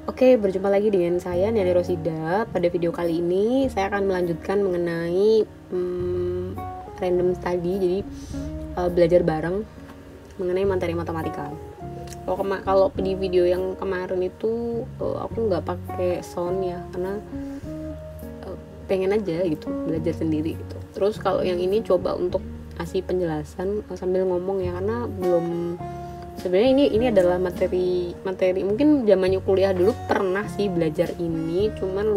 Oke, berjumpa lagi dengan saya Nani Rosida. Pada video kali ini saya akan melanjutkan mengenai random study, jadi belajar bareng mengenai materi matematika. Kalau di video yang kemarin itu aku nggak pakai sound ya, karena pengen aja gitu belajar sendiri gitu. Terus kalau yang ini coba untuk kasih penjelasan sambil ngomong ya, karena belum, sebenarnya ini adalah materi mungkin zamannya kuliah dulu pernah sih belajar ini, cuman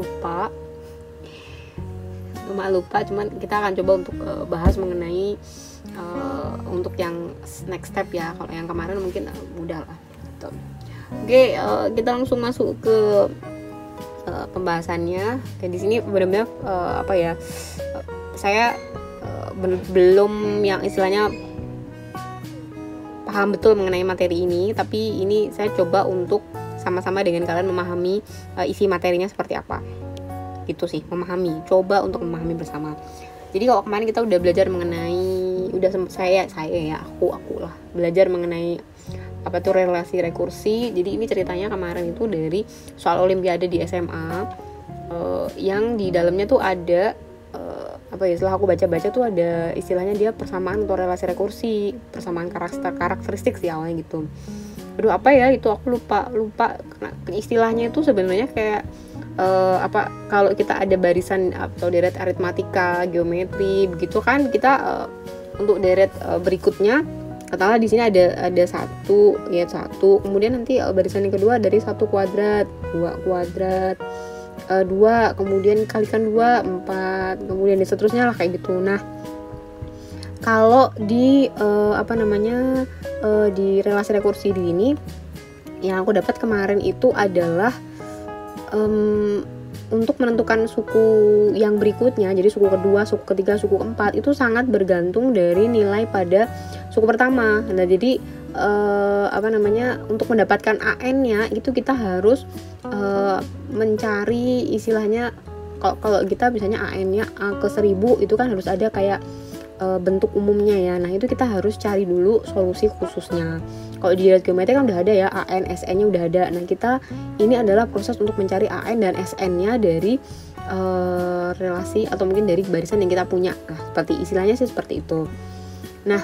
cuman kita akan coba untuk bahas mengenai untuk yang next step ya. Kalau yang kemarin mungkin mudah lah gitu. Oke, kita langsung masuk ke pembahasannya. Di sini benar-benar saya belum yang istilahnya paham betul mengenai materi ini, tapi ini saya coba untuk sama-sama dengan kalian memahami isi materinya seperti apa gitu sih, coba untuk memahami bersama. Jadi kalau kemarin kita udah belajar mengenai, aku lah belajar mengenai apa tuh relasi rekursi. Jadi ini ceritanya kemarin itu dari soal olimpiade di SMA yang di dalamnya tuh ada setelah aku baca-baca tuh ada istilahnya dia persamaan atau relasi rekursi, persamaan karakteristik sih awalnya gitu. Aduh apa ya itu, aku lupa istilahnya itu sebenarnya kayak kalau kita ada barisan atau deret aritmatika, geometri begitu kan, kita untuk deret berikutnya katakanlah di sini ada satu, kemudian nanti barisan yang kedua dari 1 kuadrat, 2 kuadrat, 2, kemudian kalikan 2, 4, kemudian dan seterusnya lah kayak gitu. Nah, kalau di di relasi rekursi di ini yang aku dapat kemarin itu adalah untuk menentukan suku yang berikutnya, jadi suku kedua, suku ketiga, suku keempat itu sangat bergantung dari nilai pada suku pertama. Nah, jadi untuk mendapatkan AN-nya itu kita harus mencari istilahnya, kalau kita misalnya AN-nya A ke 1000 itu kan harus ada kayak bentuk umumnya ya. Nah, itu kita harus cari dulu solusi khususnya. Kalau di geometri kan udah ada ya, AN, SN-nya udah ada. Nah, ini adalah proses untuk mencari AN dan SN-nya dari relasi atau mungkin dari barisan yang kita punya. Nah, seperti istilahnya sih seperti itu. Nah,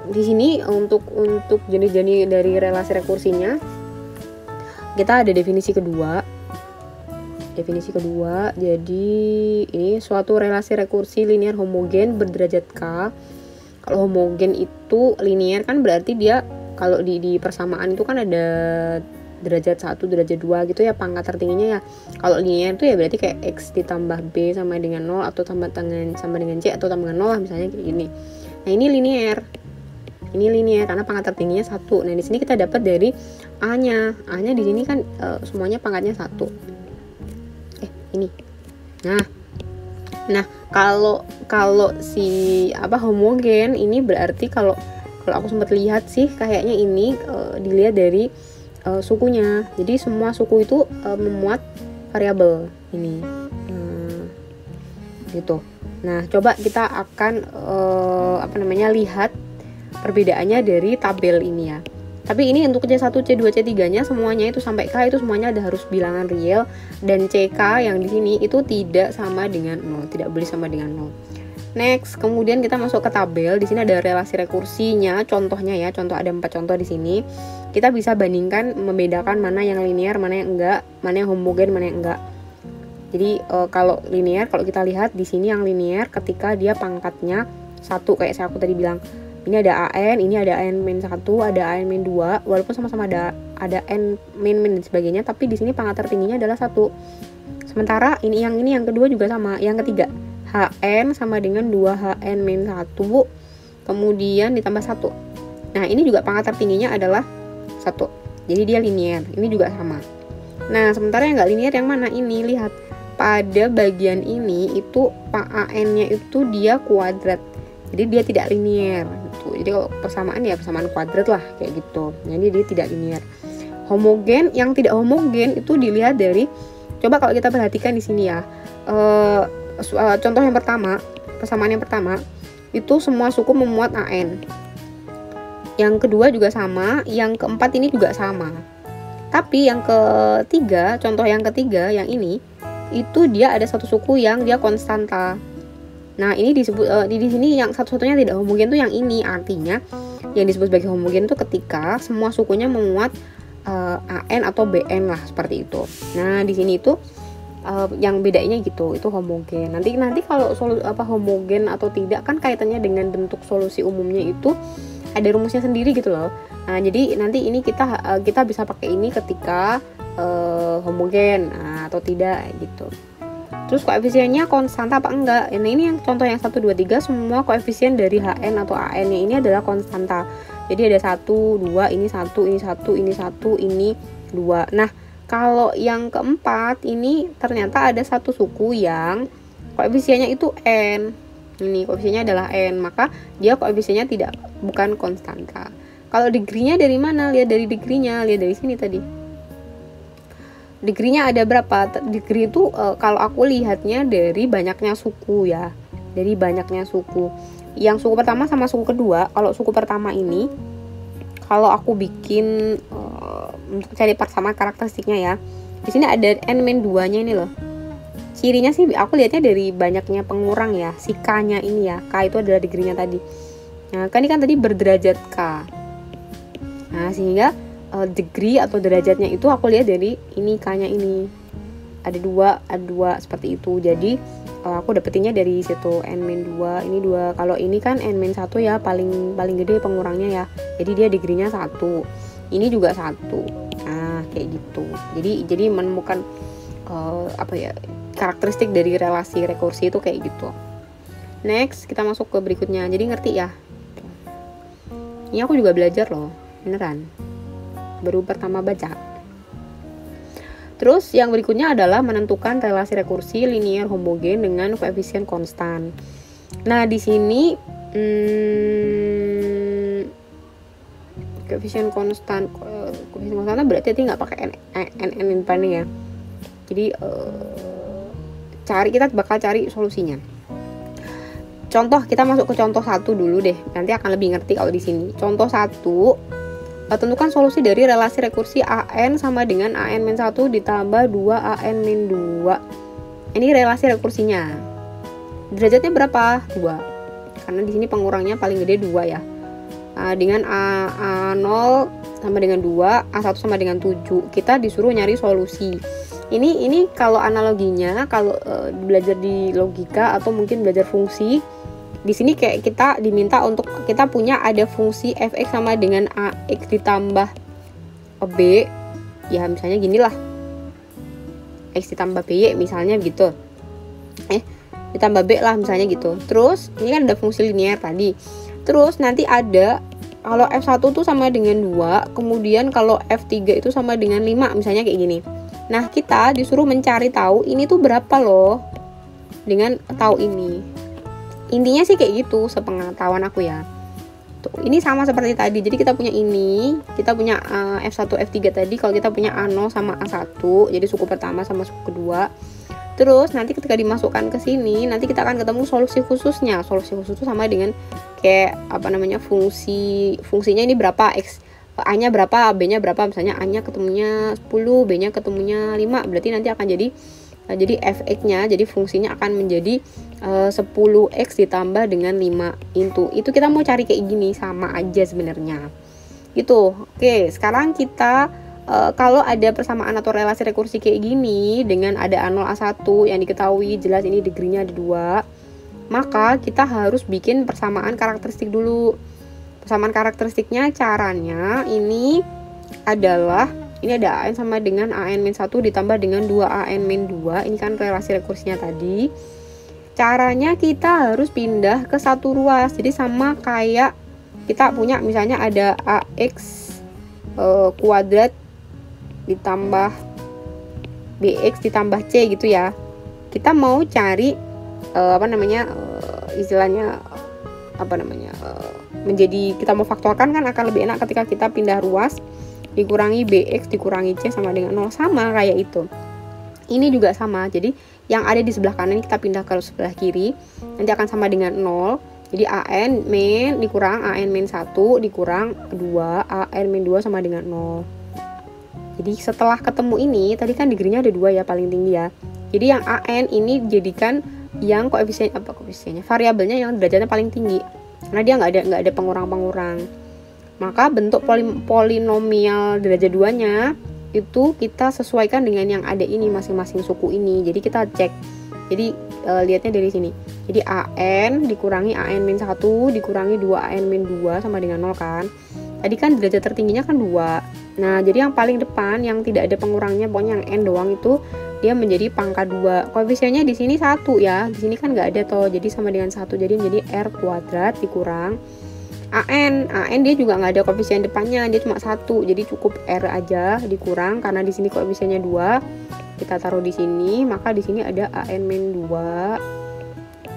di sini untuk jenis-jenis dari relasi rekursinya kita ada definisi kedua. Jadi ini suatu relasi rekursi linear homogen berderajat K. Kalau homogen itu linear kan berarti dia kalau di persamaan itu kan ada derajat 1, derajat 2 gitu ya, pangkat tertingginya ya. Kalau linear itu ya berarti kayak X ditambah B sama dengan 0, atau sama dengan C atau tambah dengan 0 lah, misalnya kayak gini. Nah, ini linear karena pangkat tertingginya 1. Nah, di sini kita dapat dari A-nya di sini kan semuanya pangkatnya 1. Ini. Nah, kalau si homogen ini berarti kalau aku sempat lihat sih kayaknya ini dilihat dari sukunya. Jadi semua suku itu memuat variabel ini. Gitu. Nah, coba kita akan lihat perbedaannya dari tabel ini ya. Tapi ini untuk C1, C2, C3-nya semuanya itu sampai K itu semuanya ada harus bilangan real, dan CK yang di sini itu tidak sama dengan 0, tidak boleh sama dengan 0. Next, kemudian kita masuk ke tabel. Di sini ada relasi rekursinya, contohnya ya, ada 4 contoh di sini. Kita bisa bandingkan, membedakan mana yang linear, mana yang enggak, mana yang homogen, mana yang enggak. Jadi kalau linear, kalau kita lihat di sini yang linear ketika dia pangkatnya 1 kayak aku tadi bilang. Ini ada AN, ini ada AN-1, ada AN-2, walaupun sama-sama ada N min dan sebagainya, tapi di sini pangkat tertingginya adalah 1. Sementara ini yang kedua juga sama, yang ketiga HN sama dengan 2HN-1, kemudian ditambah 1. Nah, ini juga pangkat tertingginya adalah 1. Jadi dia linear. Ini juga sama. Nah, sementara yang enggak linear yang mana? Ini, lihat. Pada bagian ini itu AN-nya itu dia kuadrat. Jadi dia tidak linear gitu. Jadi kalau persamaan ya persamaan kuadrat lah kayak gitu. Jadi dia tidak linear. Homogen, yang tidak homogen itu dilihat dari, coba kalau kita perhatikan di sini ya. Contoh yang pertama, persamaan yang pertama itu semua suku memuat AN. yang kedua juga sama, yang keempat ini juga sama. Tapi yang ketiga, contoh yang ketiga, yang ini itu dia ada satu suku yang dia konstanta. Nah, ini disebut di sini yang satu-satunya tidak homogen tuh yang ini. Artinya yang disebut sebagai homogen itu ketika semua sukunya memuat AN atau BN lah, seperti itu. Nah, di sini itu yang bedanya gitu, itu homogen. Nanti kalau homogen atau tidak kan kaitannya dengan bentuk solusi umumnya itu ada rumusnya sendiri gitu loh. Nah, jadi nanti ini kita bisa pakai ini ketika homogen atau tidak gitu. Terus koefisiennya konstan apa enggak? Nah, ini yang contoh yang 1, 2, 3 semua koefisien dari HN atau AN nya ini adalah konstanta. Jadi ada 1, 2, ini 1, ini 1, ini 1, ini 2. Nah, kalau yang keempat ini ternyata ada satu suku yang koefisiennya itu N. Ini koefisiennya adalah N, maka dia koefisiennya bukan konstanta. Kalau degree-nya dari mana? Lihat dari degree-nya, lihat dari sini tadi. Degree-nya ada berapa? Degree itu kalau aku lihatnya dari banyaknya suku ya. Dari banyaknya suku. Yang suku pertama sama suku kedua, kalau suku pertama ini kalau aku bikin untuk cari persamaan karakteristiknya ya. Di sini ada N-2-nya ini loh. Cirinya sih aku lihatnya dari banyaknya pengurang ya. Si K-nya ini ya. K itu adalah degree-nya tadi. Nah, kan ini kan tadi berderajat K. Nah, sehingga degree atau derajatnya itu aku lihat dari ini K-nya ini. Ada 2 seperti itu. Jadi aku dapetinnya dari situ N-2, ini 2. Kalau ini kan N-1 ya, paling gede pengurangnya ya. Jadi dia degree-nya 1. Ini juga 1. Nah, kayak gitu. Jadi menemukan karakteristik dari relasi rekursi itu kayak gitu. Next, kita masuk ke berikutnya. Jadi ngerti ya? Ini aku juga belajar loh, beneran. Baru pertama baca. Terus yang berikutnya adalah menentukan relasi rekursi linear homogen dengan koefisien konstan. Nah, di sini koefisien konstan berarti nggak pakai n depannya ya. Jadi kita bakal cari solusinya. Contoh, kita masuk ke contoh 1 dulu deh. Nanti akan lebih ngerti kalau di sini. Contoh 1. Tentukan solusi dari relasi rekursi AN sama dengan AN-1 ditambah 2 AN-2. Ini relasi rekursinya. Derajatnya berapa? 2. Karena di sini pengurangnya paling gede 2 ya. Dengan A0 sama dengan 2, A1 sama dengan 7. Kita disuruh nyari solusi. Ini kalau analoginya, kalau belajar di logika atau mungkin belajar fungsi, di sini kayak kita diminta untuk kita punya ada fungsi fx sama dengan ax ditambah b, ya misalnya gini lah, x ditambah by misalnya gitu, ditambah b lah misalnya gitu. Terus ini kan ada fungsi linear tadi. Terus nanti ada kalau f1 tuh sama dengan 2, kemudian kalau f3 itu sama dengan 5 misalnya kayak gini. Nah, kita disuruh mencari tahu ini tuh berapa loh dengan tahu ini. Intinya sih kayak gitu sepengetahuan aku ya. Tuh, ini sama seperti tadi. Jadi kita punya ini, kita punya F1, F3 tadi. Kalau kita punya A0 sama A1, jadi suku pertama sama suku kedua. Terus nanti ketika dimasukkan ke sini, nanti kita akan ketemu solusi khususnya. Solusi khusus itu sama dengan kayak fungsinya ini berapa, X A-nya berapa, B-nya berapa. Misalnya A-nya ketemunya 10, B-nya ketemunya 5. Berarti nanti akan jadi fx-nya, jadi fungsinya akan menjadi 10x ditambah dengan 5 itu kita mau cari kayak gini, sama aja sebenarnya gitu. Oke, sekarang kita kalau ada persamaan atau relasi rekursi kayak gini dengan ada A0 A1 yang diketahui jelas ini degree-nya ada 2, maka kita harus bikin persamaan karakteristik dulu. Persamaan karakteristiknya caranya ini adalah ini ada AN sama dengan AN-1 ditambah dengan 2 AN-2. Ini kan relasi rekursinya tadi. Caranya kita harus pindah ke satu ruas. Jadi sama kayak kita punya misalnya ada AX kuadrat ditambah BX ditambah C gitu ya. Kita mau cari menjadi kita mau faktorkan kan akan lebih enak ketika kita pindah ruas. Dikurangi BX dikurangi C sama dengan 0, sama kayak itu. Ini juga sama. Jadi yang ada di sebelah kanan kita pindah ke sebelah kiri, nanti akan sama dengan 0. Jadi AN min dikurang AN min 1 dikurang 2, AN min 2 sama dengan 0. Jadi setelah ketemu ini, tadi kan degree-nya ada 2 ya, paling tinggi ya. Jadi yang AN ini jadikan yang koefisiennya, variabelnya yang derajatnya paling tinggi. Karena dia nggak ada pengurang-pengurang. Maka bentuk polinomial derajat 2-nya itu kita sesuaikan dengan yang ada ini masing-masing suku ini. Jadi kita cek. Jadi lihatnya dari sini. Jadi AN dikurangi AN min 1 dikurangi 2 AN min 2 sama dengan 0 kan. Tadi kan derajat tertingginya kan 2. Nah, jadi yang paling depan yang tidak ada pengurangnya, pokoknya yang N doang itu dia menjadi pangkat 2. Koefisiennya di sini 1 ya. Di sini kan nggak ada toh. Jadi sama dengan 1. Jadi menjadi R kuadrat dikurang AN dia juga nggak ada koefisien depannya, dia cuma 1, jadi cukup R aja dikurang karena di sini koefisiennya 2, kita taruh di sini, maka di sini ada AN min 2.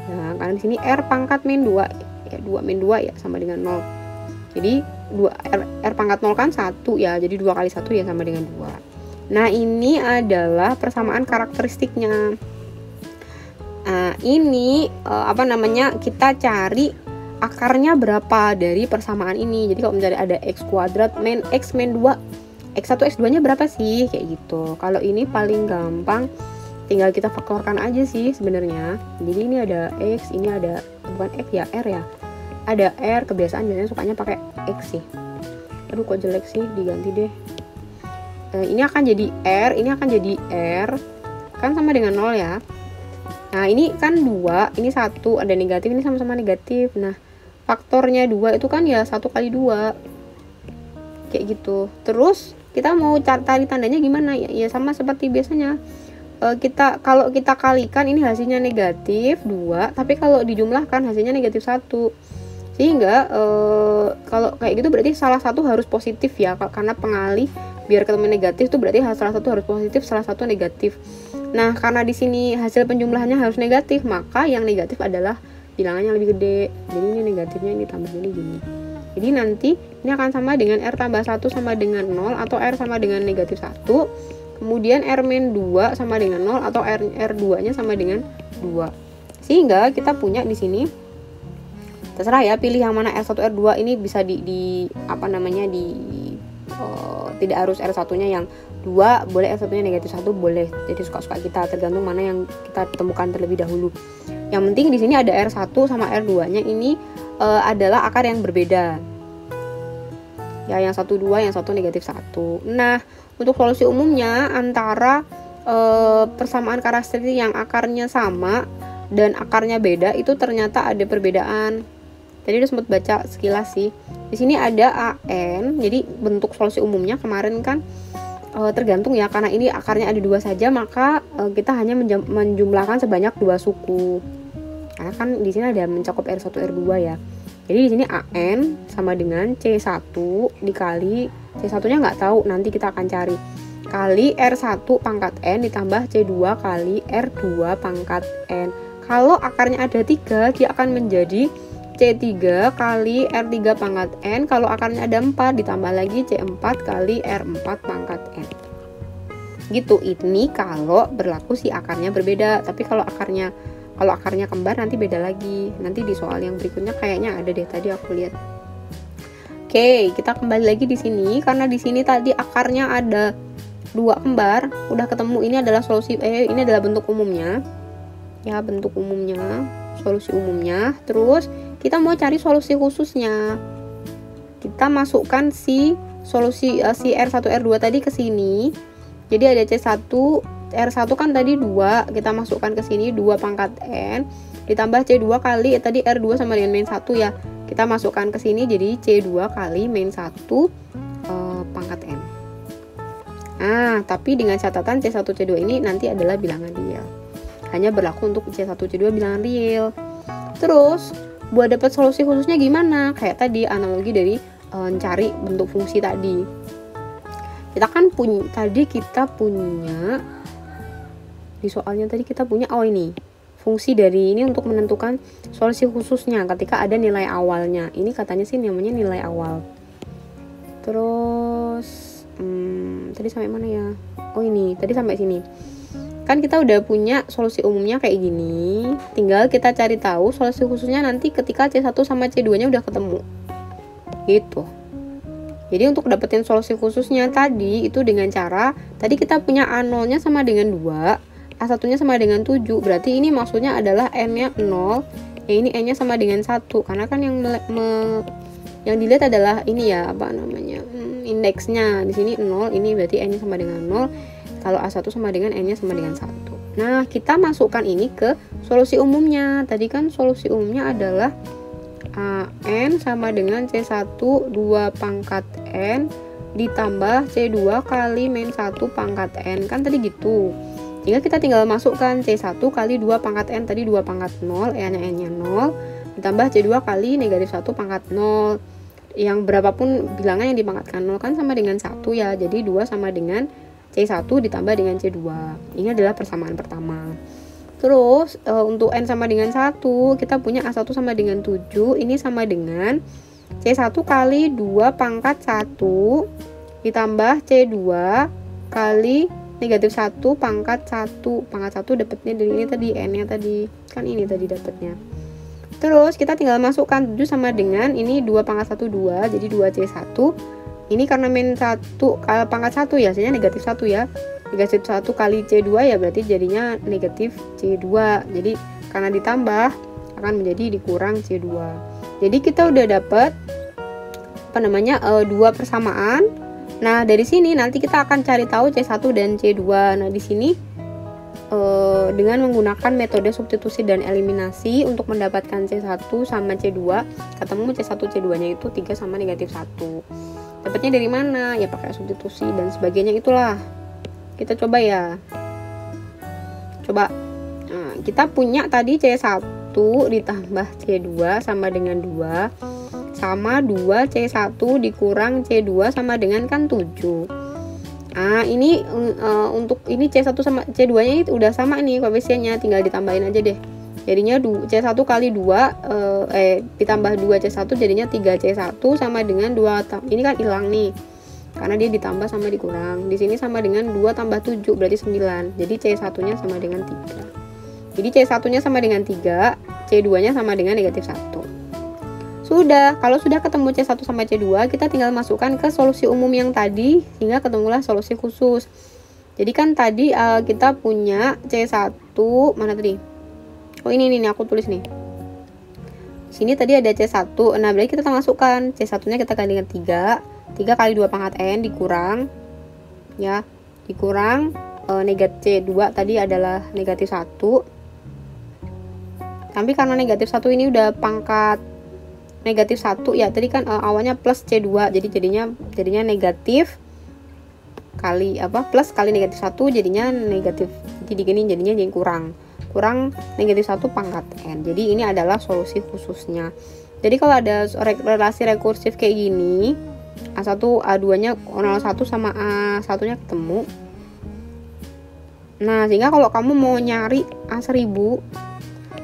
Nah, karena di sini R pangkat min 2, ya 2 min 2 ya sama dengan 0. Jadi 2 R pangkat 0 kan 1 ya, jadi 2 kali 1 ya sama dengan 2. Nah, ini adalah persamaan karakteristiknya. Nah, ini kita cari akarnya berapa dari persamaan ini. Jadi kalau misalnya ada x kuadrat min x min 2, x1 x2 nya berapa sih, kayak gitu. Kalau ini paling gampang tinggal kita faktorkan aja sih sebenarnya. Jadi ini ada x, ini ada bukan x ya, R ya. Ada R, kebiasaan biasanya sukanya pakai x sih. Aduh kok jelek sih, diganti deh. Ini akan jadi R, ini akan jadi R. Kan sama dengan 0 ya. Nah, ini kan 2, ini 1, ada negatif, ini sama-sama negatif. Nah, faktornya 2 itu kan ya 1 kali 2. Kayak gitu. Terus kita mau cari tandanya gimana? Ya sama seperti biasanya. Kalau kita kalikan ini hasilnya negatif 2, tapi kalau dijumlahkan hasilnya negatif 1. Sehingga kalau kayak gitu berarti salah satu harus positif ya, karena pengalih biar ketemu negatif itu berarti salah satu harus positif, salah satu negatif. Nah, karena di sini hasil penjumlahannya harus negatif, maka yang negatif adalah bilangannya lebih gede. Jadi ini negatifnya ini tambah ini gini. Jadi nanti ini akan sama dengan R tambah 1 sama dengan 0, atau R sama dengan negatif 1. Kemudian R min 2 sama dengan 0, atau R2 nya sama dengan 2. Sehingga kita punya di sini, terserah ya pilih yang mana, R1 R2 ini bisa tidak harus R1 nya yang 2, boleh R1 nya negatif 1, boleh. Jadi suka-suka kita, tergantung mana yang kita temukan terlebih dahulu. Yang penting di sini ada R1 sama R2 nya ini adalah akar yang berbeda ya, yang 1 2, yang 1 negatif 1. Nah, untuk solusi umumnya antara persamaan karakteristik yang akarnya sama dan akarnya beda itu ternyata ada perbedaan. Tadi udah sempat baca sekilas sih. Di sini ada AN. Jadi bentuk solusi umumnya kemarin kan tergantung ya, karena ini akarnya ada 2 saja, maka kita hanya menjumlahkan sebanyak 2 suku. Karena kan di sini ada mencakup R1 R2 ya. Jadi di sini AN sama dengan C1 dikali C1-nya nggak tahu, nanti kita akan cari, kali R1 pangkat N ditambah C2 kali R2 pangkat N. Kalau akarnya ada 3, dia akan menjadi C3 kali R3 pangkat N. Kalau akarnya ada 4, ditambah lagi C4 kali R4 pangkat N. Gitu, ini kalau berlaku si akarnya berbeda. Tapi kalau akarnya kembar nanti beda lagi. Nanti di soal yang berikutnya kayaknya ada deh, tadi aku lihat. Oke, kita kembali lagi di sini, karena di sini tadi akarnya ada 2 kembar, udah ketemu. Ini adalah ini adalah bentuk umumnya. Ya, bentuk umumnya, solusi umumnya. Terus kita mau cari solusi khususnya. Kita masukkan si R1 R2 tadi ke sini. Jadi ada C1, R1 kan tadi 2, kita masukkan ke sini 2 pangkat N ditambah C2 kali tadi R2 sama dengan min 1 ya. Kita masukkan ke sini jadi C2 kali min 1 pangkat N. Nah, tapi dengan catatan C1 C2 ini nanti adalah bilangan real. Hanya berlaku untuk C1 C2 bilangan real. Terus buat dapat solusi khususnya gimana? Kayak tadi analogi dari cari bentuk fungsi tadi. Kita punya di soalnya tadi kita punya ini fungsi dari ini untuk menentukan solusi khususnya ketika ada nilai awalnya. Ini katanya sih namanya nilai awal. Terus tadi sampai mana ya? Oh, ini tadi sampai sini. kan kita udah punya solusi umumnya kayak gini. Tinggal kita cari tahu solusi khususnya nanti ketika C1 sama C2 nya udah ketemu gitu. Jadi untuk dapetin solusi khususnya tadi itu dengan cara tadi kita punya A0 nya sama dengan 2, A1 nya sama dengan 7. Berarti ini maksudnya adalah N nya 0, ya ini N nya sama dengan 1. Karena kan yang dilihat adalah ini ya, apa namanya, indeksnya. Di sini 0, ini berarti N nya sama dengan 0. Kalau A1 sama dengan N nya sama dengan 1. Nah, kita masukkan ini ke solusi umumnya. Tadi kan solusi umumnya adalah N sama dengan C1 2 pangkat N ditambah C2 kali min 1 pangkat N. Kan tadi gitu. Jika kita tinggal masukkan C1 kali 2 pangkat N, tadi 2 pangkat 0, N nya 0, ditambah C2 kali negatif 1 pangkat 0. Yang berapapun bilangan yang dipangkatkan 0 kan sama dengan 1 ya. Jadi 2 sama dengan C1 ditambah dengan C2. Ini adalah persamaan pertama. Terus untuk N sama dengan 1, kita punya A1 sama dengan 7. Ini sama dengan C1 kali 2 pangkat 1 ditambah C2 kali negatif 1 pangkat 1. Pangkat 1 dapatnya dari ini tadi, N nya tadi. Kan ini tadi dapatnya. Terus kita tinggal masukkan 7 sama dengan ini 2 pangkat 1 2, jadi 2C1. Ini karena min 1 pangkat 1 ya, hasilnya negatif 1 ya. Negatif 1 kali C2 ya berarti jadinya negatif C2. Jadi karena ditambah akan menjadi dikurang C2. Jadi kita udah dapat dua persamaan. Nah, dari sini nanti kita akan cari tahu C1 dan C2. Nah, di sini dengan menggunakan metode substitusi dan eliminasi untuk mendapatkan C1 sama C2, ketemu C1 C2 nya itu 3 sama negatif 1. Dapatnya dari mana? Ya pakai substitusi dan sebagainya itulah. Kita coba ya. Coba. Nah, kita punya tadi C1 ditambah C2 sama dengan 2 sama 2C1 dikurang C2 sama dengan kan 7. Nah, ini untuk ini C1 sama C2 nya itu udah sama nih koefisiennya, tinggal ditambahin aja deh. Jadinya C1 kali 2 ditambah 2C1 jadinya 3C1 sama dengan 2, ini kan hilang nih karena dia ditambah sama dikurang. Di sini sama dengan 2 tambah 7 berarti 9. Jadi C1 nya sama dengan 3. Jadi C1 nya sama dengan 3, C2 nya sama dengan negatif 1. Sudah, kalau sudah ketemu C1 sama C2, kita tinggal masukkan ke solusi umum yang tadi hingga ketemulah solusi khusus. Jadi kan tadi kita punya C1, mana tadi? Oh ini aku tulis nih. Sini tadi ada C1. Nah, berarti kita masukkan C1 nya kita kali dengan 3 kali 2 pangkat N dikurang ya, dikurang negatif C2 tadi adalah negatif 1. Tapi karena negatif 1 ini udah pangkat negatif 1 ya, tadi kan awalnya plus C2, jadi jadinya negatif kali plus kali negatif 1 jadinya negatif, jadi gini jadinya jadi kurang negatif 1 pangkat N. Jadi ini adalah solusi khususnya. Jadi kalau ada relasi rekursif kayak gini, A1 A2 nya 01 sama A1 nya ketemu. Nah, sehingga kalau kamu mau nyari A1000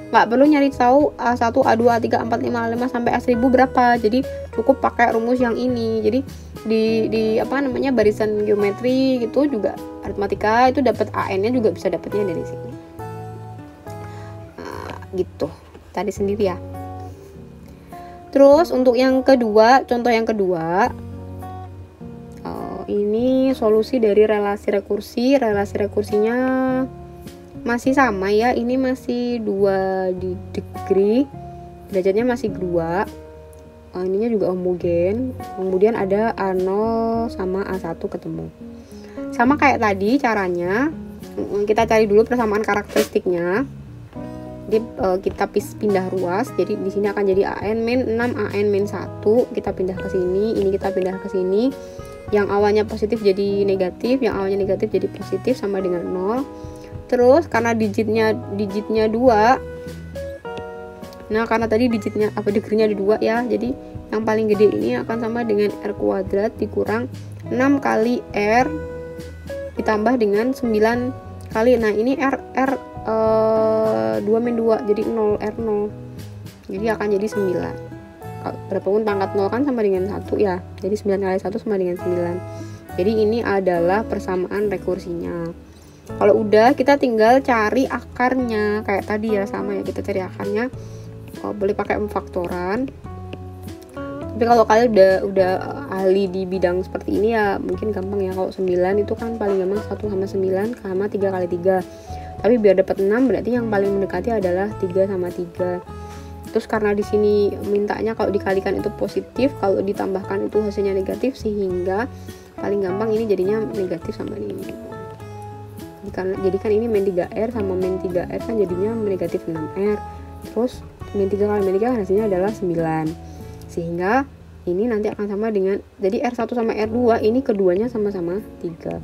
nggak perlu nyari tahu A1, A2, A3, A4, 5, 5 sampai A1000 berapa. Jadi cukup pakai rumus yang ini. Jadi di barisan geometri gitu juga aritmatika itu dapat AN-nya juga bisa dapatnya dari sini. Nah, gitu. Tadi sendiri ya. Terus untuk yang kedua, contoh yang kedua, ini solusi dari relasi rekursi. Relasi rekursinya masih sama ya, ini masih 2 degree, derajatnya masih 2. Ininya juga homogen. Kemudian ada A0 sama A1 ketemu. Sama kayak tadi caranya, kita cari dulu persamaan karakteristiknya. Jadi kita pindah ruas. Jadi di sini akan jadi AN min 6 AN min 1. Kita pindah ke sini, ini kita pindah ke sini. Yang awalnya positif jadi negatif, yang awalnya negatif jadi positif sama dengan 0. Terus karena digitnya 2. Nah, karena tadi degree-nya ada 2 ya. Jadi yang paling gede ini akan sama dengan R kuadrat dikurang 6 kali R ditambah dengan 9 kali. Nah, ini R 2 min 2 jadi 0, R 0. Jadi akan jadi 9. Berapapun pangkat 0 kan sama dengan 1 ya. Jadi 9 kali 1 sama dengan 9. Jadi ini adalah persamaan rekursinya. Kalau udah, kita tinggal cari akarnya kayak tadi ya, sama ya, kita cari akarnya. Boleh pakai faktoran. Tapi kalau kalian udah ahli di bidang seperti ini ya mungkin gampang ya. Kalau 9 itu kan paling gampang 1 sama 9 sama 3 kali 3. Tapi biar dapat 6 berarti yang paling mendekati adalah 3 sama 3. Terus karena di sini mintanya kalau dikalikan itu positif, kalau ditambahkan itu hasilnya negatif, sehingga paling gampang ini jadinya negatif sama ini. Jadi kan ini min 3R sama min 3R kan jadinya negatif 6R. Terus min 3 kali min 3 hasilnya adalah 9. Sehingga ini nanti akan sama dengan, jadi R1 sama R2 ini keduanya sama-sama 3.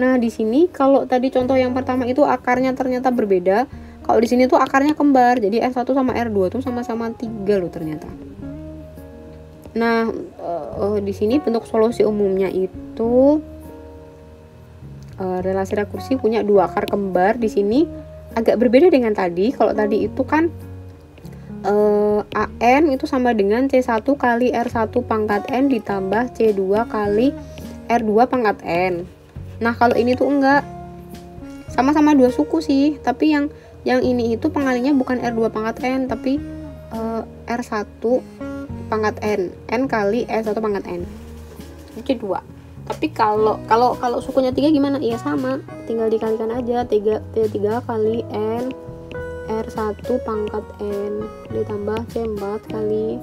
Nah, di sini kalau tadi contoh yang pertama itu akarnya ternyata berbeda. Kalau di sini tuh akarnya kembar. Jadi R1 sama R2 tuh sama-sama 3 loh ternyata. Nah, di sini bentuk solusi umumnya itu relasi rekursi punya 2 akar kembar. Di sini agak berbeda dengan tadi. Kalau tadi itu kan AN itu sama dengan C1 kali R1 pangkat N ditambah C2 kali R2 pangkat N. Nah, kalau ini tuh enggak. Sama-sama 2 suku sih, tapi yang ini itu pengalinya bukan R2 pangkat N, tapi R1 pangkat N kali R1 pangkat N. Itu 2. Tapi kalau sukunya 3 gimana? Iya sama, tinggal dikalikan aja. 3 kali N R1 pangkat N ditambah C4 kali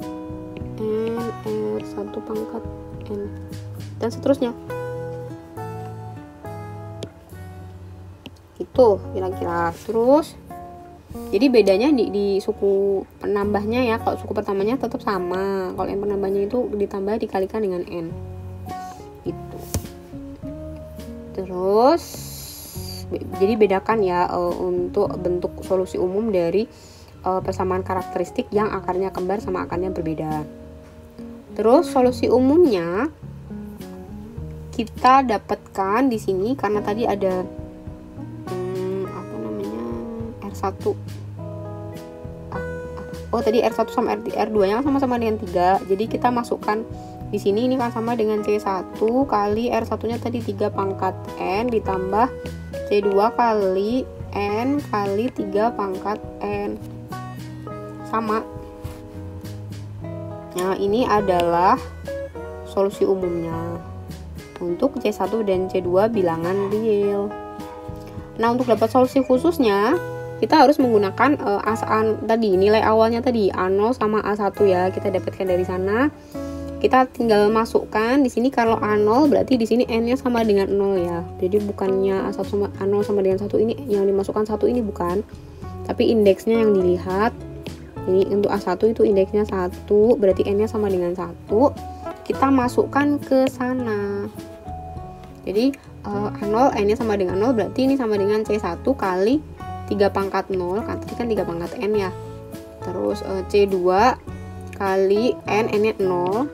N R1 pangkat N dan seterusnya. Itu kira-kira. Terus jadi bedanya di suku penambahnya ya. Kalau suku pertamanya tetap sama, kalau yang penambahnya itu ditambah dikalikan dengan N itu. Terus jadi bedakan ya untuk bentuk solusi umum dari persamaan karakteristik yang akarnya kembar sama akarnya berbeda. Terus solusi umumnya kita dapatkan di sini karena tadi ada R1. Tadi R1 sama R2-nya sama-sama dengan 3. Jadi kita masukkan di sini ini kan sama dengan C1 kali R1-nya tadi 3 pangkat N ditambah C2 kali N kali 3 pangkat N. Sama. Nah, ini adalah solusi umumnya untuk C1 dan C2 bilangan real. Nah, untuk dapat solusi khususnya kita harus menggunakan tadi nilai awalnya tadi A0 sama A1 ya. Kita dapatkan dari sana. Kita tinggal masukkan di sini. Kalau A0 berarti di sini N-nya sama dengan 0 ya. Jadi bukannya A1 sama A0 sama dengan 1 ini yang dimasukkan 1 ini bukan. Tapi indeksnya yang dilihat. Ini untuk A1 itu indeksnya 1, berarti N-nya sama dengan 1. Kita masukkan ke sana. Jadi A0 N-nya sama dengan 0 berarti ini sama dengan C1 kali 3 pangkat 0 kan tadi kan 3 pangkat N ya. Terus C2 kali N-nya 0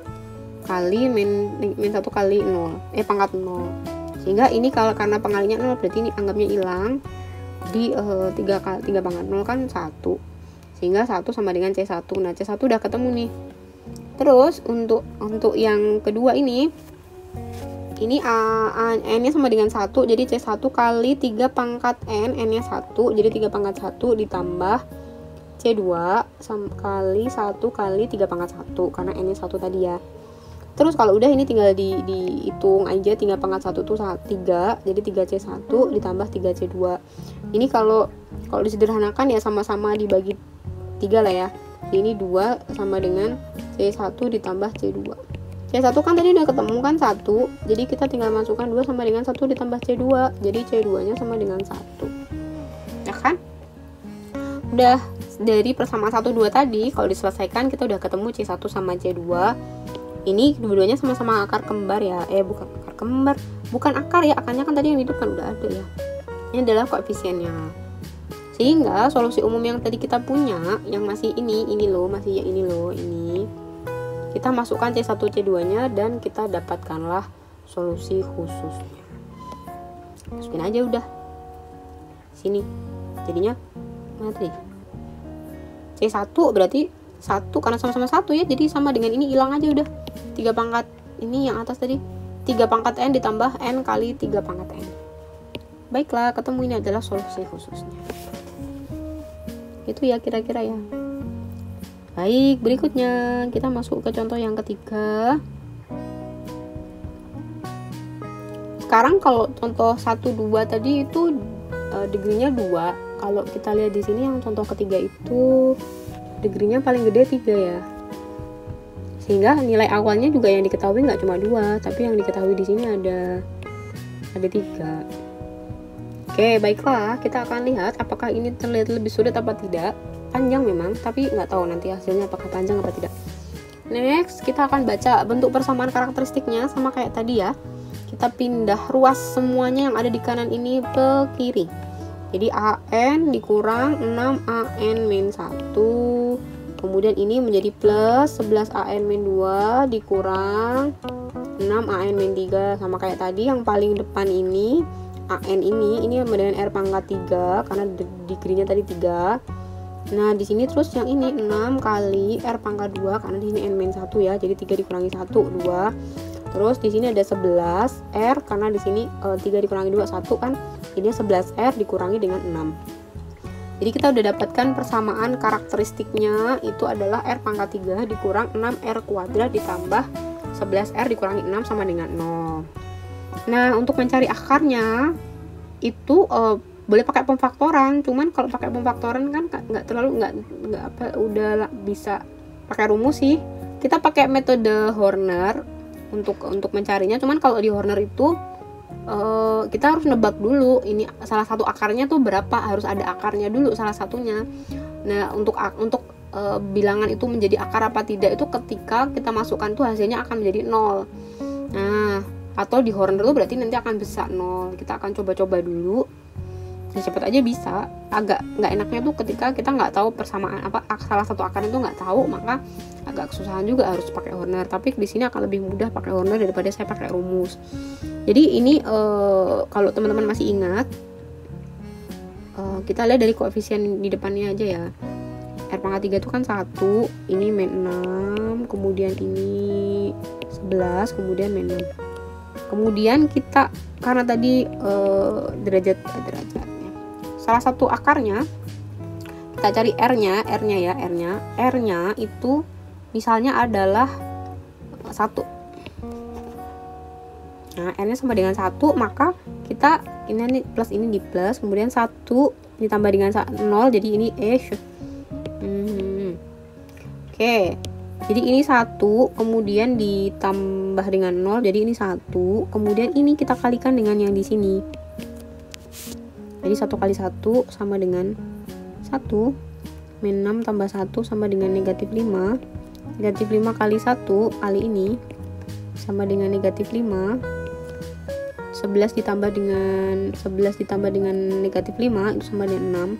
kali min 1 kali 0 pangkat 0. Sehingga ini karena pengalinya 0 berarti ini anggapnya hilang. Di 3 pangkat 0 kan 1. Sehingga 1 sama dengan C1. Nah, C1 udah ketemu nih. Terus untuk yang kedua ini N-nya sama dengan 1, jadi C1 kali 3 pangkat N-nya 1, jadi 3 pangkat 1 ditambah C2 kali 1 kali 3 pangkat 1, karena N-nya 1 tadi ya. Terus kalau udah ini tinggal dihitung aja, 3 pangkat 1 itu 3, jadi 3C1 ditambah 3C2. Ini kalau disederhanakan ya sama-sama dibagi 3 lah ya. Ini 2 sama dengan C1 ditambah C2. C1 kan tadi udah ketemu kan 1, jadi kita tinggal masukkan 2 sama dengan 1 ditambah C2, jadi C2 nya sama dengan 1 ya kan. Udah dari persamaan 1, 2 tadi kalau diselesaikan kita udah ketemu C1 sama C2. Ini dua-duanya sama-sama akar kembar ya, bukan akar kembar, bukan akar ya, akarnya kan tadi yang hidup kan udah ada ya. Ini adalah koefisiennya. Sehingga solusi umum yang tadi kita punya yang masih ini loh, masih yang ini loh, ini kita masukkan C1 C2 nya dan kita dapatkanlah solusi khususnya. Masukin aja udah sini, jadinya mana tadi C1 berarti 1 karena sama-sama 1 ya, jadi sama dengan ini, hilang aja udah 3 pangkat ini yang atas tadi 3 pangkat N ditambah N kali 3 pangkat N. Baiklah, ketemu ini adalah solusi khususnya. Itu ya kira-kira ya. Baik, berikutnya kita masuk ke contoh yang ketiga. Sekarang kalau contoh 1, 2 tadi itu degree-nya 2. Kalau kita lihat di sini yang contoh ketiga itu degree-nya paling gede 3 ya. Sehingga nilai awalnya juga yang diketahui nggak cuma 2, tapi yang diketahui di sini ada 3. Oke, baiklah, kita akan lihat apakah ini terlihat lebih sulit apa tidak. Panjang memang, tapi nggak tahu nanti hasilnya apakah panjang apa tidak. Next, kita akan baca bentuk persamaan karakteristiknya sama kayak tadi ya. Kita pindah ruas semuanya yang ada di kanan ini ke kiri. Jadi AN dikurang 6AN-1. Kemudian ini menjadi plus 11AN-2 dikurang 6AN-3. Sama kayak tadi yang paling depan ini AN ini sama dengan R pangkat 3 karena degree-nya tadi 3. Nah, di sini terus yang ini 6 kali R pangkat 2 karena di sini N-1 ya. Jadi 3 dikurangi 1 2. Terus di sini ada 11 R karena di sini 3 dikurangi 2 1 kan. Ini 11 R dikurangi dengan 6. Jadi kita udah dapatkan persamaan karakteristiknya itu adalah R pangkat 3 dikurang 6R kuadrat ditambah 11R dikurangi 6 sama dengan 0. Nah, untuk mencari akarnya itu boleh pakai pemfaktoran. Cuman kalau pakai pemfaktoran kan udah bisa pakai rumus sih. Kita pakai metode Horner untuk mencarinya. Cuman kalau di Horner itu kita harus nebak dulu ini salah satu akarnya tuh berapa, harus ada akarnya dulu salah satunya. Nah, untuk bilangan itu menjadi akar apa tidak itu ketika kita masukkan tuh hasilnya akan menjadi 0. Nah, atau di Horner tuh berarti nanti akan bisa 0. Kita akan coba-coba dulu. Ya, cepet aja bisa. Agak nggak enaknya tuh ketika kita nggak tahu persamaan apa salah satu akarnya tuh nggak tahu, maka agak kesusahan juga harus pakai Horner. Tapi di sini akan lebih mudah pakai Horner daripada saya pakai rumus. Jadi ini kalau teman-teman masih ingat, kita lihat dari koefisien di depannya aja ya. R pangkat 3 itu kan 1, ini min 6, kemudian ini 11, kemudian min 6. Kemudian kita karena tadi derajatnya salah satu akarnya kita cari R-nya itu misalnya adalah 1. Nah, R-nya sama dengan 1, maka kita ini plus ini di plus, kemudian 1 ditambah dengan 0, jadi ini Oke. Jadi ini 1, kemudian ditambah dengan 0, jadi ini 1, kemudian ini kita kalikan dengan yang di sini. Jadi 1 kali 1 sama dengan 1, min 6 tambah 1 sama dengan negatif 5. Negatif 5 kali 1 kali ini sama dengan negatif 5. 11 ditambah dengan negatif 5 itu sama dengan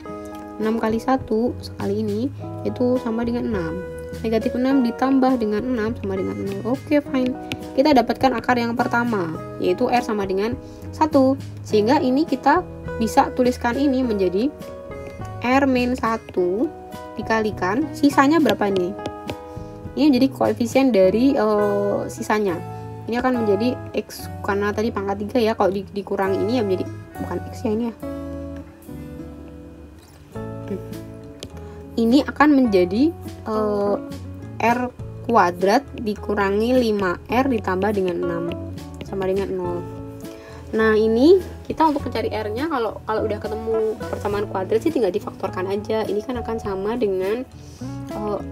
6. 6 kali 1 sekali ini itu sama dengan 6. Negatif 6 ditambah dengan 6 sama dengan 0. Oke, fine. Kita dapatkan akar yang pertama, yaitu R sama dengan 1. Sehingga ini kita bisa tuliskan ini menjadi R-1 dikalikan sisanya berapa ini? Ini jadi koefisien dari sisanya. Ini akan menjadi X karena tadi pangkat 3 ya. Kalau dikurangi ini ya menjadi bukan X ya ini ya. Ini akan menjadi R kuadrat dikurangi 5R ditambah dengan 6 sama dengan 0. Nah, ini kita untuk mencari R-nya kalau udah ketemu persamaan kuadrat sih tinggal difaktorkan aja. Ini kan akan sama dengan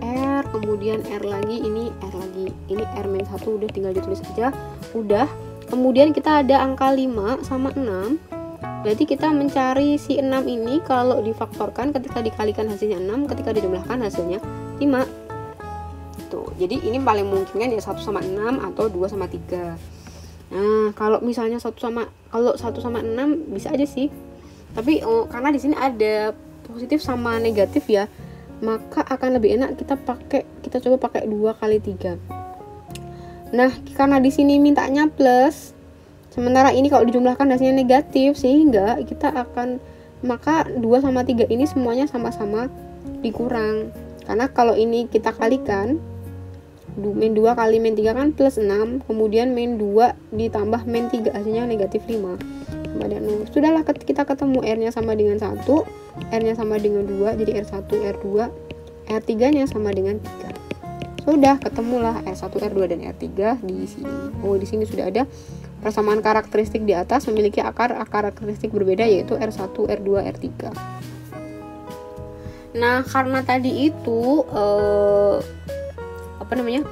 R, kemudian R lagi, ini R lagi. Ini R-1 udah tinggal ditulis aja. Udah. Kemudian kita ada angka 5 sama 6. Berarti kita mencari si 6 ini kalau difaktorkan ketika dikalikan hasilnya 6, ketika dijumlahkan hasilnya 5. Tuh, jadi ini paling mungkin kan ya 1 sama 6 atau 2 sama 3. Nah, kalau misalnya 1 sama 6 bisa aja sih. Tapi karena di sini ada positif sama negatif ya, maka akan lebih enak kita coba pakai 2 kali 3. Nah, karena di sini mintanya plus, sementara ini kalau dijumlahkan hasilnya negatif, sehingga maka 2 sama 3 ini semuanya sama-sama dikurang. Karena kalau ini kita kalikan, min 2 kali min 3 kan plus 6, kemudian min 2 ditambah min 3 hasilnya negatif 5. sama dengan 0. Sudahlah, kita ketemu R-nya sama dengan 1, R-nya sama dengan 2, jadi R1, R2, R3-nya sama dengan 3. Sudah ketemulah R1, R2 dan R3 di sini. Oh, di sini sudah ada persamaan karakteristik di atas memiliki akar karakteristik berbeda, yaitu R1, R2, R3. Nah, karena tadi itu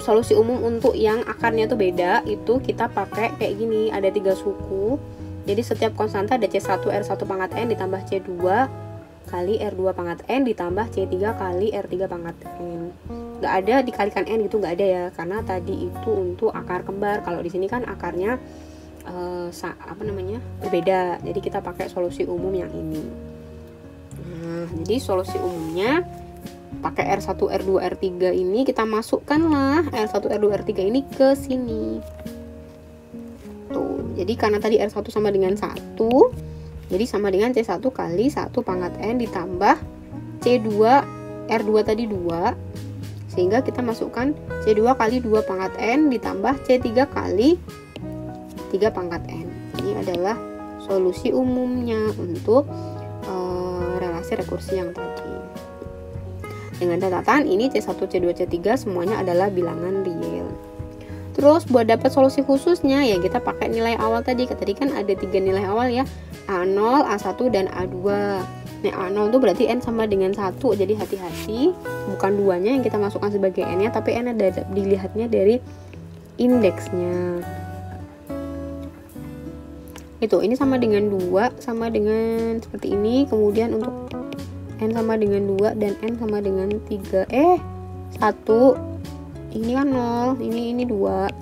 solusi umum untuk yang akarnya tuh beda, itu kita pakai kayak gini, ada 3 suku. Jadi setiap konstanta ada C1 R1 pangkat N ditambah C2 kali R2 pangkat N ditambah C3 kali R3 pangkat N. Nggak ada dikalikan N gitu, nggak ada ya, karena tadi itu untuk akar kembar. Kalau di sini kan akarnya berbeda, jadi kita pakai solusi umum yang ini. Nah, jadi solusi umumnya pakai R1, R2, R3 ini kita masukkanlah R1, R2, R3 ini ke sini. Tuh, jadi karena tadi R1 sama dengan 1, jadi sama dengan C1 kali 1 pangkat N ditambah C2, R2 tadi 2, sehingga kita masukkan C2 kali 2 pangkat N ditambah C3 kali 3 pangkat N. Ini adalah solusi umumnya untuk relasi rekursi yang tadi. Dengan catatan ini C1, C2, C3 semuanya adalah bilangan real. Terus buat dapat solusi khususnya ya kita pakai nilai awal tadi. Tadi kan ada 3 nilai awal ya, A0, A1 dan A2. Nah, A0 itu berarti N sama dengan 1. Jadi hati-hati, bukan 2-nya yang kita masukkan sebagai N-nya, tapi N ada dilihatnya dari indeksnya. Itu, ini sama dengan 2, sama dengan seperti ini. Kemudian untuk N sama dengan 2 dan N sama dengan 3. 1. Ini kan 0, ini 2.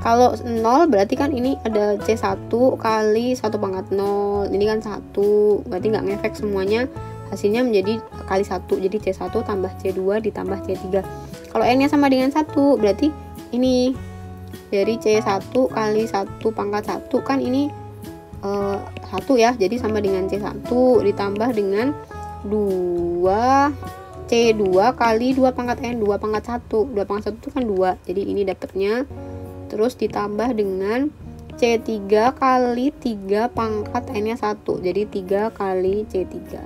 Kalau 0 berarti kan ini ada C1 kali 1 pangkat 0. Ini kan 1. Berarti nggak ngefek semuanya. Hasilnya menjadi kali 1. Jadi C1 tambah C2 ditambah C3. Kalau N-nya sama dengan 1, berarti ini dari C1 kali 1 pangkat 1 kan ini 1 ya. Jadi sama dengan C1 ditambah dengan 2 C2 kali 2 pangkat N, 2 pangkat 1 itu kan 2, jadi ini dapatnya. Terus ditambah dengan C3 kali 3 pangkat N nya 1, jadi 3 kali C3.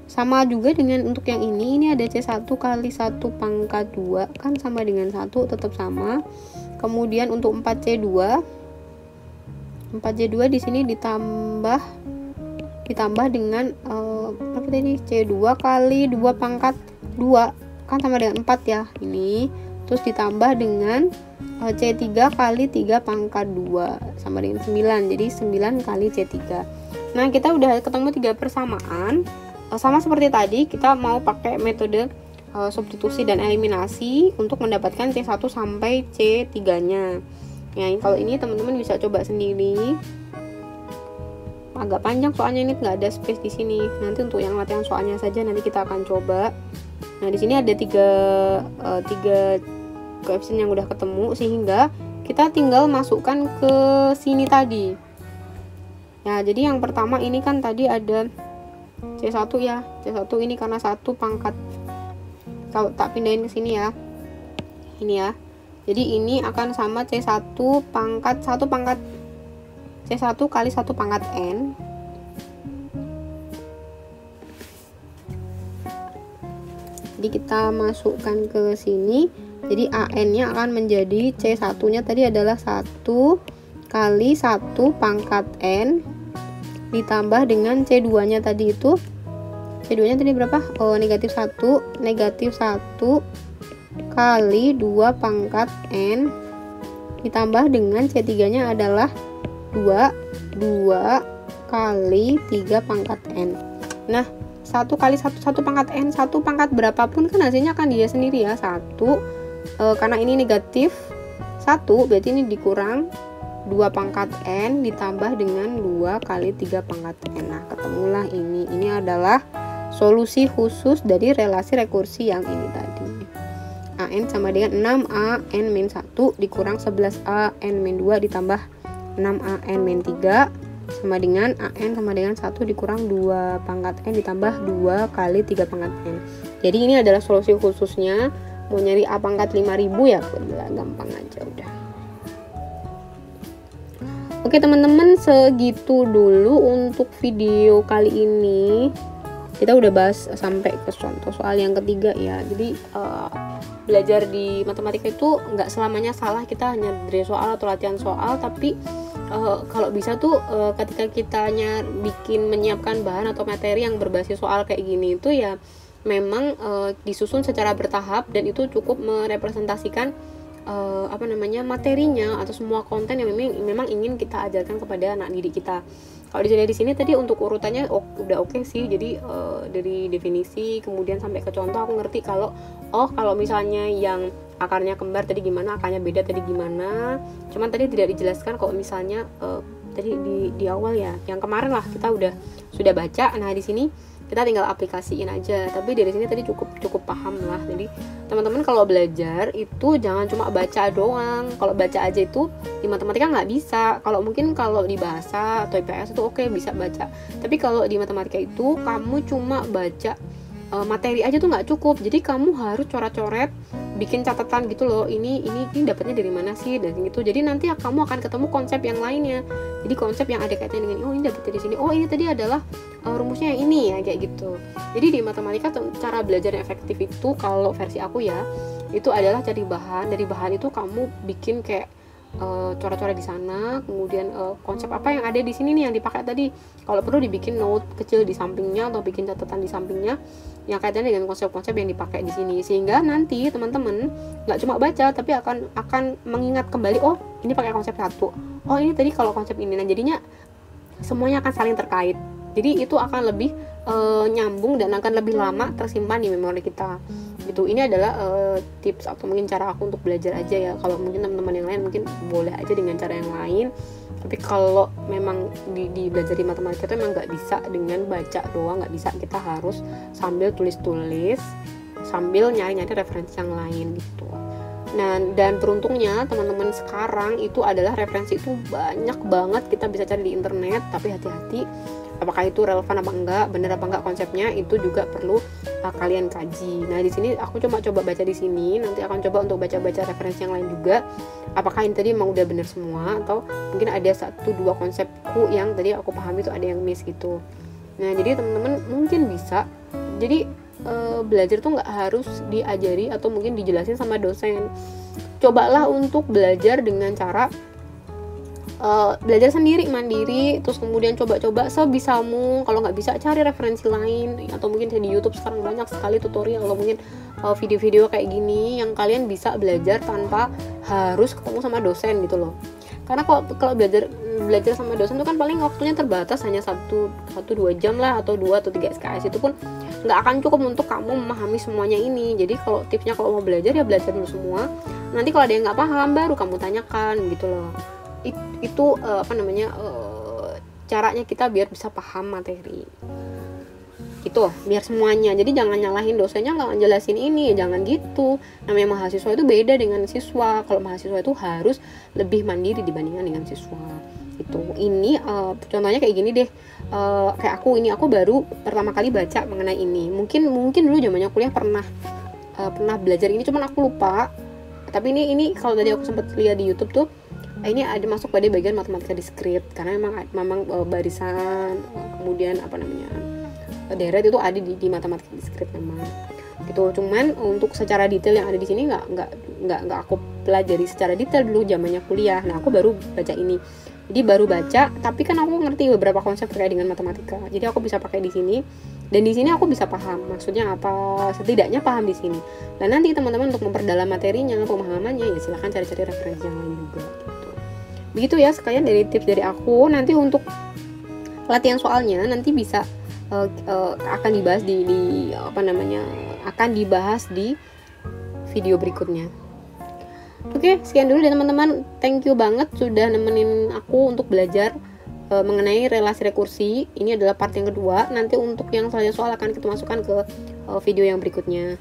Sama juga dengan untuk yang ini ada C1 kali 1 pangkat 2, kan sama dengan 1, tetap sama. Kemudian untuk 4C2 di sini ditambah dengan apa tadi, C2 kali 2 pangkat 2 kan sama dengan 4 ya ini. Terus ditambah dengan C3 kali 3 pangkat 2 sama dengan 9, jadi 9 kali C3. Nah, kita udah ketemu 3 persamaan. Sama seperti tadi, kita mau pakai metode substitusi dan eliminasi untuk mendapatkan C1 sampai C3 nya ya. Kalau ini teman-teman bisa coba sendiri, agak panjang soalnya, ini nggak ada space di sini. Nanti untuk yang latihan soalnya saja nanti kita akan coba. Nah, di sini ada tiga koefisien yang udah ketemu, sehingga kita tinggal masukkan ke sini tadi. Ya, jadi yang pertama ini kan tadi ada C1 ya. C1 ini karena 1 pangkat, kalau tak pindahin ke sini ya. Ini ya. Jadi ini akan sama C1 pangkat C1 kali 1 pangkat N jadi kita masukkan ke sini. Jadi AN nya akan menjadi C1 nya tadi adalah 1 kali 1 pangkat N ditambah dengan C2 nya tadi itu, C2 nya tadi berapa? Negatif 1 kali 2 pangkat N ditambah dengan C3 nya adalah 2 kali 3 pangkat N. Nah, 1 kali 1 pangkat N, 1 pangkat berapapun kan hasilnya akan dia sendiri ya, 1. Karena ini negatif 1, berarti ini dikurang 2 pangkat N ditambah dengan 2 kali 3 pangkat N. Nah, ketemulah ini. Ini adalah solusi khusus dari relasi rekursi yang ini tadi. AN sama dengan 6AN-1 dikurang 11AN-2 ditambah 6AN-3 sama dengan AN sama dengan 1 dikurang 2 pangkat N ditambah 2 kali 3 pangkat N. Jadi ini adalah solusi khususnya. Mau nyari A pangkat 5000 ya gampang aja udah. Oke teman-teman, segitu dulu untuk video kali ini. Kita udah bahas sampai ke contoh soal yang ketiga ya. Jadi belajar di matematika itu nggak selamanya salah kita hanya dari soal atau latihan soal, tapi kalau bisa tuh ketika kitanya menyiapkan bahan atau materi yang berbasis soal kayak gini itu ya memang disusun secara bertahap, dan itu cukup merepresentasikan materinya atau semua konten yang memang ingin kita ajarkan kepada anak didik kita. Kalau di sini tadi untuk urutannya udah oke sih. Jadi dari definisi kemudian sampai ke contoh aku ngerti kalau misalnya yang akarnya kembar tadi gimana, akarnya beda tadi gimana. Cuman tadi tidak dijelaskan kalau misalnya tadi di awal ya, yang kemarin lah kita sudah baca. Nah di sini kita tinggal aplikasiin aja, tapi dari sini tadi cukup paham lah. Jadi teman-teman kalau belajar itu jangan cuma baca doang. Kalau baca aja itu di matematika nggak bisa. Kalau di bahasa atau IPS itu oke, bisa baca, tapi kalau di matematika itu kamu cuma baca materi aja tuh nggak cukup. Jadi kamu harus coret-coret, bikin catatan gitu loh, ini dapatnya dari mana sih, dan gitu. Jadi nanti kamu akan ketemu konsep yang lainnya. Jadi konsep yang ada kaitannya dengan ini dapet dari sini, ini tadi adalah rumusnya yang ini ya, kayak gitu. Jadi di matematika cara belajar yang efektif itu kalau versi aku ya, itu adalah cari bahan. Dari bahan itu kamu bikin kayak coret-coret di sana, kemudian konsep apa yang ada di sini nih yang dipakai tadi. Kalau perlu dibikin note kecil di sampingnya atau bikin catatan di sampingnya yang kaitannya dengan konsep-konsep yang dipakai di sini, sehingga nanti teman-teman nggak cuma baca tapi akan mengingat kembali, ini pakai konsep satu, ini tadi kalau konsep ini. Nah jadinya semuanya akan saling terkait. Jadi itu akan lebih nyambung dan akan lebih lama tersimpan di memori kita. Gitu. Ini adalah tips atau mungkin cara aku untuk belajar aja ya. Kalau mungkin teman-teman yang lain mungkin boleh aja dengan cara yang lain. Tapi kalau memang di belajar di matematika itu memang nggak bisa dengan baca doang, nggak bisa. Kita harus sambil tulis-tulis, sambil nyari-nyari referensi yang lain gitu. Nah, dan beruntungnya teman-teman sekarang itu adalah referensi itu banyak banget, kita bisa cari di internet. Tapi hati-hati, apakah itu relevan apa enggak, bener apa enggak konsepnya, itu juga perlu kalian kaji. Nah di sini aku coba baca di sini, nanti akan coba untuk baca-baca referensi yang lain juga. Apakah ini tadi memang udah bener semua, atau mungkin ada 1-2 konsepku yang tadi aku pahami itu ada yang miss gitu. Nah jadi teman-teman mungkin bisa. Jadi belajar tuh nggak harus diajari atau mungkin dijelasin sama dosen. Cobalah untuk belajar dengan cara belajar sendiri, mandiri, terus kemudian coba-coba sebisamu. Kalau nggak bisa, cari referensi lain, atau mungkin di YouTube sekarang banyak sekali tutorial atau mungkin video-video kayak gini yang kalian bisa belajar tanpa harus ketemu sama dosen gitu loh. Karena kalau belajar sama dosen itu kan paling waktunya terbatas, hanya 1-2 jam lah, atau 2 atau 3 SKS. Itu pun nggak akan cukup untuk kamu memahami semuanya ini. Jadi kalau tipsnya, kalau mau belajar ya belajar dulu semua. Nanti kalau ada yang nggak paham baru kamu tanyakan gitu loh. Itu caranya kita biar bisa paham materi gitu, biar semuanya. Jadi jangan nyalahin dosennya nggak ngejelasin ini, jangan gitu. Namanya mahasiswa itu beda dengan siswa. Kalau mahasiswa itu harus lebih mandiri dibandingkan dengan siswa itu. Ini contohnya kayak gini deh, kayak aku baru pertama kali baca mengenai ini. Mungkin dulu zamannya kuliah pernah belajar ini, cuman aku lupa. Tapi ini kalau tadi aku sempat lihat di YouTube tuh, ini ada masuk pada bagian matematika diskrit, karena memang barisan, kemudian deret itu ada di matematika diskrit memang gitu. Cuman untuk secara detail yang ada di sini nggak aku pelajari secara detail dulu zamannya kuliah. Nah aku baru baca ini, jadi baru baca, tapi kan aku ngerti beberapa konsep terkait dengan matematika, jadi aku bisa pakai di sini. Dan di sini aku bisa paham maksudnya apa, setidaknya paham di sini. Nah nanti teman-teman untuk memperdalam materinya, pemahamannya, ya silahkan cari-cari referensi yang lain juga gitu. Begitu ya sekalian dari tips dari aku. Nanti untuk latihan soalnya nanti bisa akan dibahas akan dibahas di video berikutnya. Oke, sekian dulu deh teman-teman. Thank you banget sudah nemenin aku untuk belajar mengenai relasi rekursi. Ini adalah part yang kedua. Nanti untuk yang selanjutnya soal akan kita masukkan ke video yang berikutnya.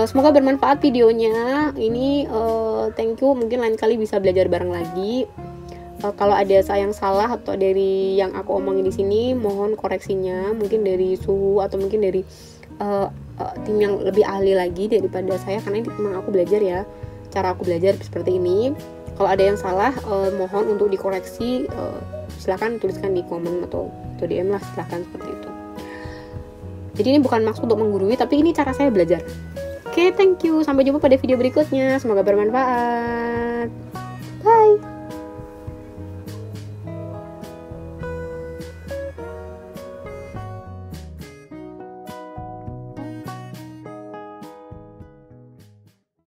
Semoga bermanfaat videonya ini. Thank you. Mungkin lain kali bisa belajar bareng lagi. Kalau ada yang salah atau dari yang aku omongin di sini, mohon koreksinya. Mungkin dari Suhu atau mungkin dari tim yang lebih ahli lagi daripada saya, karena ini memang aku belajar ya. Cara aku belajar seperti ini. Kalau ada yang salah, mohon untuk dikoreksi, silahkan tuliskan di komen atau DM lah, silahkan seperti itu. Jadi ini bukan maksud untuk menggurui, tapi ini cara saya belajar. Oke, thank you. Sampai jumpa pada video berikutnya. Semoga bermanfaat. Bye.